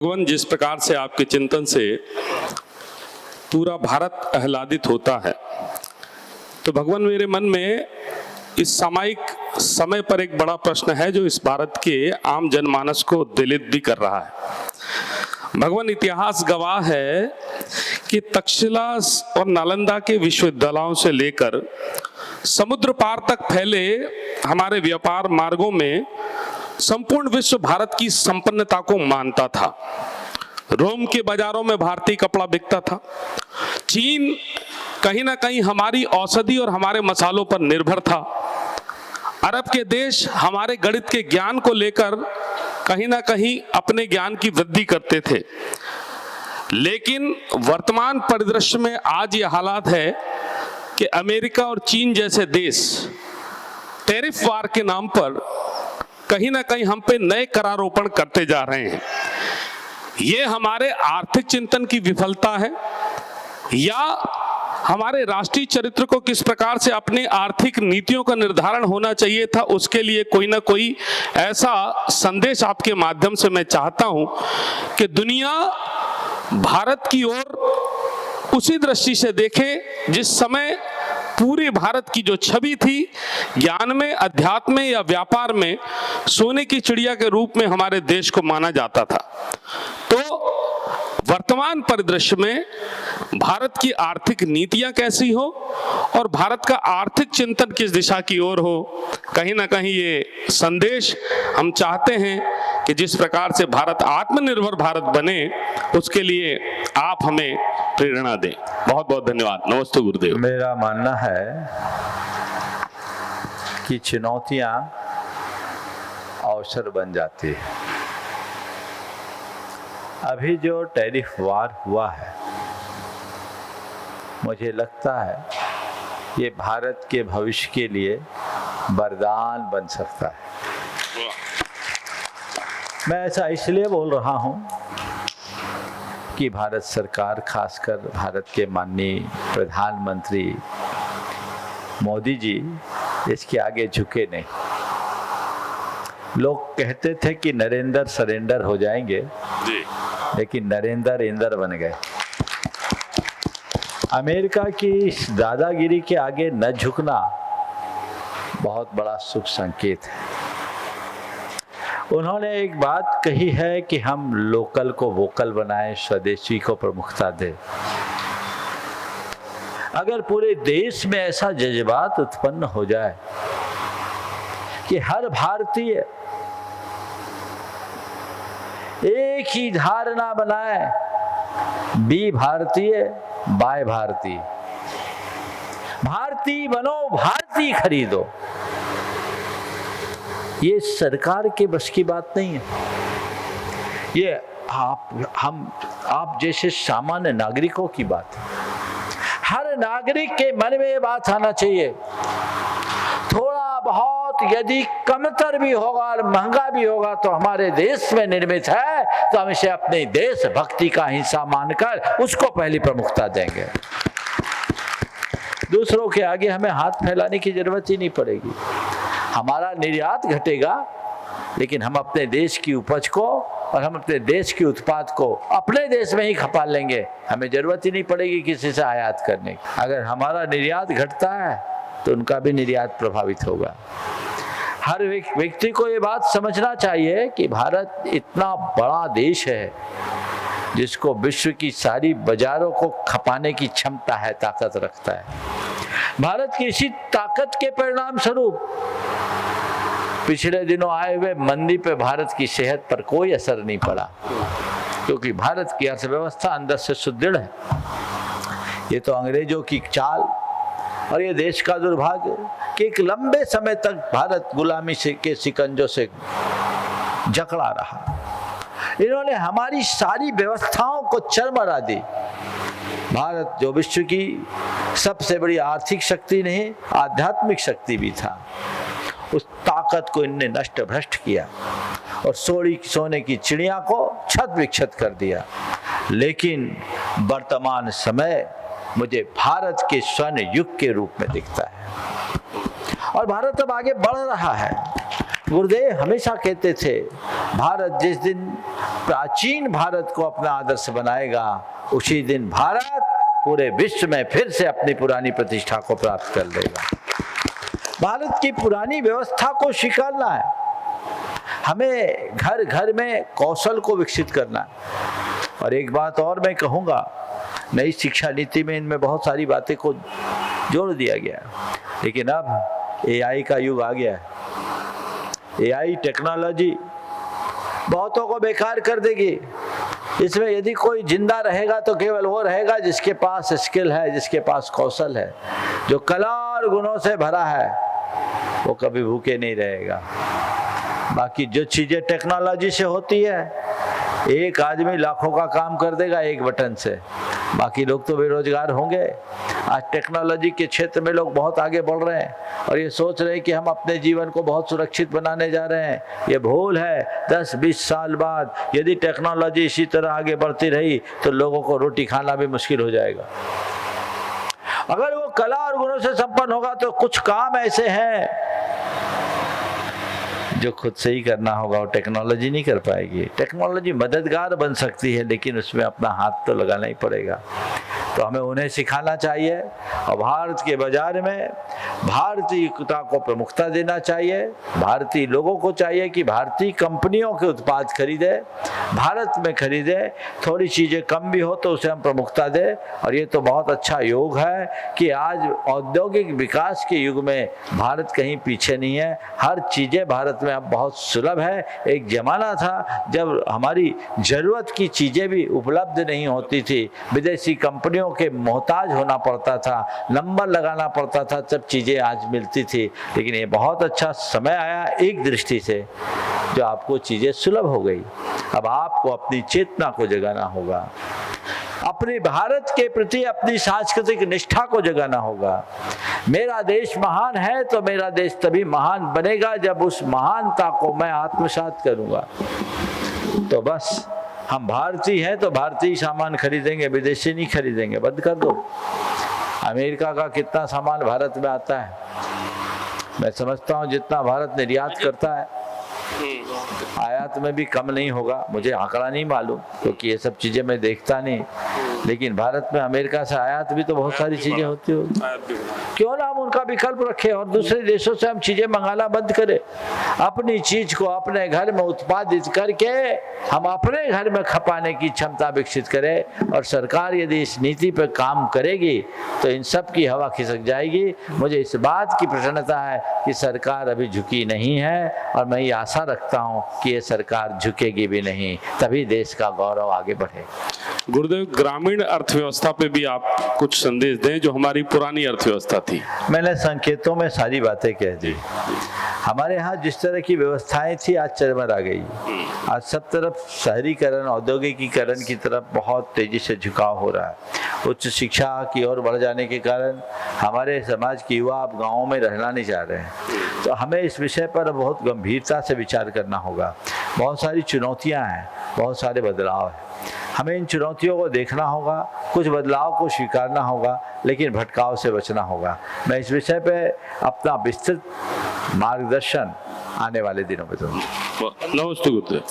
भगवान, जिस प्रकार से आपके चिंतन से पूरा भारत आह्लादित होता है, तो भगवान मेरे मन में इस सामयिक समय पर एक बड़ा प्रश्न है जो इस भारत के आम जनमानस को उद्वेलित भी कर रहा है। भगवान, इतिहास गवाह है कि तक्षशिला और नालंदा के विश्वविद्यालयों से लेकर समुद्र पार तक फैले हमारे व्यापार मार्गों में संपूर्ण विश्व भारत की संपन्नता को मानता था। रोम के बाजारों में भारतीय कपड़ा बिकता था। चीन कहीं ना कहीं हमारी औषधि और हमारे मसालों पर निर्भर था। अरब के देश हमारे गणित के ज्ञान को लेकर कहीं ना कहीं अपने ज्ञान की वृद्धि करते थे। लेकिन वर्तमान परिदृश्य में आज ये हालात है कि अमेरिका और चीन जैसे देश टैरिफ वार के नाम पर कहीं ना कहीं हम पे नए करारोपण करते जा रहे हैं। ये हमारे आर्थिक चिंतन की विफलता है या हमारे राष्ट्रीय चरित्र को किस प्रकार से अपनी आर्थिक नीतियों का निर्धारण होना चाहिए था, उसके लिए कोई ना कोई ऐसा संदेश आपके माध्यम से मैं चाहता हूं कि दुनिया भारत की ओर उसी दृष्टि से देखे जिस समय पूरे भारत की जो छवि थी ज्ञान में, अध्यात्म में या व्यापार में सोने की चिड़िया के रूप में हमारे देश को माना जाता था। तो वर्तमान परिदृश्य में भारत की आर्थिक नीतियां कैसी हो और भारत का आर्थिक चिंतन किस दिशा की ओर हो, कहीं ना कहीं ये संदेश हम चाहते हैं कि जिस प्रकार से भारत आत्मनिर्भर भारत बने उसके लिए आप हमें प्रेरणा दें। बहुत बहुत धन्यवाद। नमस्ते गुरुदेव। मेरा मानना है कि चुनौतियां अवसर बन जाती है। अभी जो टैरिफ वार हुआ है, मुझे लगता है ये भारत के भविष्य के लिए वरदान बन सकता है। मैं ऐसा इसलिए बोल रहा हूं कि भारत सरकार, खासकर भारत के माननीय प्रधानमंत्री मोदी जी इसके आगे झुके नहीं। लोग कहते थे कि नरेंद्र सरेंडर हो जाएंगे जी, लेकिन नरेंद्र इंदर बन गए। अमेरिका की इस दादागिरी के आगे न झुकना बहुत बड़ा शुभ संकेत है। उन्होंने एक बात कही है कि हम लोकल को वोकल बनाएं, स्वदेशी को प्रमुखता दें। अगर पूरे देश में ऐसा जज्बात उत्पन्न हो जाए कि हर भारतीय एक ही धारणा बनाए, बी भारतीय बाय भारतीय, भारतीय बनो भारतीय खरीदो, ये सरकार के बस की बात नहीं है। ये आप जैसे सामान्य नागरिकों की बात है। हर नागरिक के मन में ये बात आना चाहिए, थोड़ा बहुत यदि कमतर भी होगा और महंगा भी होगा तो हमारे देश में निर्मित है, तो हम इसे अपने देश भक्ति का हिस्सा मानकर उसको पहली प्रमुखता देंगे। दूसरों के आगे हमें हाथ फैलाने की जरूरत ही नहीं पड़ेगी। हमारा निर्यात घटेगा, लेकिन हम अपने देश की उपज को और हम अपने देश के उत्पाद को अपने देश में ही खपा लेंगे। हमें जरूरत ही नहीं पड़ेगी किसी से आयात करने की। अगर हमारा निर्यात घटता है तो उनका भी निर्यात प्रभावित होगा। हर व्यक्ति को ये बात समझना चाहिए कि भारत इतना बड़ा देश है जिसको विश्व की सारी बाजारों को खपाने की क्षमता है, ताकत रखता है। भारत की इसी ताकत के परिणाम स्वरूप पिछले दिनों आए हुए मंदी पे भारत की सेहत पर कोई असर नहीं पड़ा, क्योंकि भारत की अर्थव्यवस्था अंदर से सुदृढ़ है। ये तो अंग्रेजों की चाल और ये देश का दुर्भाग्य कि एक लंबे समय तक भारत गुलामी के शिकंजों से जकड़ा रहा। इन्होंने हमारी सारी व्यवस्थाओं को चरमरा दी। भारत जो विश्व की सबसे बड़ी आर्थिक शक्ति नहीं, आध्यात्मिक शक्ति भी था, उस ताकत को इनने नष्ट भ्रष्ट किया और सोने की चिड़िया को छत विक्षत कर दिया। लेकिन वर्तमान समय मुझे भारत के स्वर्ण युग के रूप में दिखता है और भारत अब आगे बढ़ रहा है। गुरुदेव हमेशा कहते थे, भारत जिस दिन प्राचीन भारत को अपना आदर्श बनाएगा, उसी दिन भारत पूरे विश्व में फिर से अपनी पुरानी प्रतिष्ठा को प्राप्त कर लेगा। भारत की पुरानी व्यवस्था को स्वीकारना है, हमें घर घर में कौशल को विकसित करना है। और एक बात और मैं कहूँगा, नई शिक्षा नीति में इनमें बहुत सारी बातें को जोड़ दिया गया है, लेकिन अब एआई का युग आ गया है। एआई टेक्नोलॉजी बहुतों को बेकार कर देगी। इसमें यदि कोई जिंदा रहेगा तो केवल वो रहेगा जिसके पास स्किल है, जिसके पास कौशल है, जो कला और गुणों से भरा है, वो कभी भूखे नहीं रहेगा। बाकी जो चीजें टेक्नोलॉजी से होती है, एक आदमी लाखों का काम कर देगा एक बटन से, बाकी लोग तो बेरोजगार होंगे। आज टेक्नोलॉजी के क्षेत्र में लोग बहुत आगे बढ़ रहे हैं और ये सोच रहे हैं कि हम अपने जीवन को बहुत सुरक्षित बनाने जा रहे हैं। ये भूल है। 10-20 साल बाद यदि टेक्नोलॉजी इसी तरह आगे बढ़ती रही तो लोगों को रोटी खाना भी मुश्किल हो जाएगा। अगर वो कला और गुणों से संपन्न होगा तो कुछ काम ऐसे हैं जो खुद से ही करना होगा, और टेक्नोलॉजी नहीं कर पाएगी। टेक्नोलॉजी मददगार बन सकती है, लेकिन उसमें अपना हाथ तो लगाना ही पड़ेगा। तो हमें उन्हें सिखाना चाहिए और भारत के बाजार में भारतीयता को प्रमुखता देना चाहिए। भारतीय लोगों को चाहिए कि भारतीय कंपनियों के उत्पाद खरीदे, भारत में खरीदे। थोड़ी चीज़ें कम भी हो तो उसे हम प्रमुखता दें। और ये तो बहुत अच्छा योग है कि आज औद्योगिक विकास के युग में भारत कहीं पीछे नहीं है। हर चीज़ें भारत में अब बहुत सुलभ है। एक ज़माना था जब हमारी ज़रूरत की चीज़ें भी उपलब्ध नहीं होती थी, विदेशी कंपनियों के मोहताज होना पड़ता था, नंबर लगाना पड़ता था, तब चीज़ें आज मिलती थी। लेकिन ये बहुत अच्छा समय आया एक दृष्टि से, जो आपको चीज़ें सुलभ हो गई। अब आपको अपनी चेतना को जगाना होगा, अपने भारत के प्रति अपनी सांस्कृतिक निष्ठा को जगाना होगा। मेरा देश महान है तो मेरा देश तभी महान बनेगा जब उस महानता को मैं आत्मसात करूंगा। तो बस हम भारतीय हैं तो भारतीय सामान खरीदेंगे, विदेशी नहीं खरीदेंगे। बंद कर दो। अमेरिका का कितना सामान भारत में आता है? मैं समझता हूँ जितना भारत निर्यात करता है आयात में भी कम नहीं होगा। मुझे आंकड़ा नहीं मालूम क्योंकि ये सब चीजें मैं देखता नहीं, लेकिन भारत में अमेरिका से आयात भी तो बहुत सारी चीजें होती होगी। क्यों ना हम उनका विकल्प रखें और दूसरे देशों से हम चीजें मंगाना बंद करें। अपनी चीज को अपने घर में उत्पादित करके हम अपने घर में खपाने की क्षमता विकसित करें। और सरकार यदि इस नीति पर काम करेगी तो इन सब की हवा खिसक जाएगी। मुझे इस बात की प्रसन्नता है कि सरकार अभी झुकी नहीं है और मैं ये आशा रखता हूँ कि ये सरकार झुकेगी भी नहीं, तभी देश का गौरव आगे बढ़े। गुरुदेव, ग्रामीण अर्थव्यवस्था पे भी आप कुछ संदेश दें जो हमारी पुरानी अर्थव्यवस्था थी। मैंने संकेतों में सारी बातें कह दी। हमारे यहाँ जिस तरह की व्यवस्थाएं थी आज चरमर आ गई। आज सब तरफ शहरीकरण, औद्योगिकीकरण की तरफ बहुत तेजी से झुकाव हो रहा है। उच्च शिक्षा की ओर बढ़ जाने के कारण हमारे समाज के युवा अब गाँवों में रहना नहीं चाह रहे हैं। तो हमें इस विषय पर बहुत गंभीरता से विचार करना होगा। बहुत सारी चुनौतियाँ हैं, बहुत सारे बदलाव हैं। हमें इन चुनौतियों को देखना होगा, कुछ बदलाव को स्वीकारना होगा, लेकिन भटकाव से बचना होगा। मैं इस विषय पे अपना विस्तृत मार्गदर्शन आने वाले दिनों में दूंगा। नमस्ते गुरुदेव।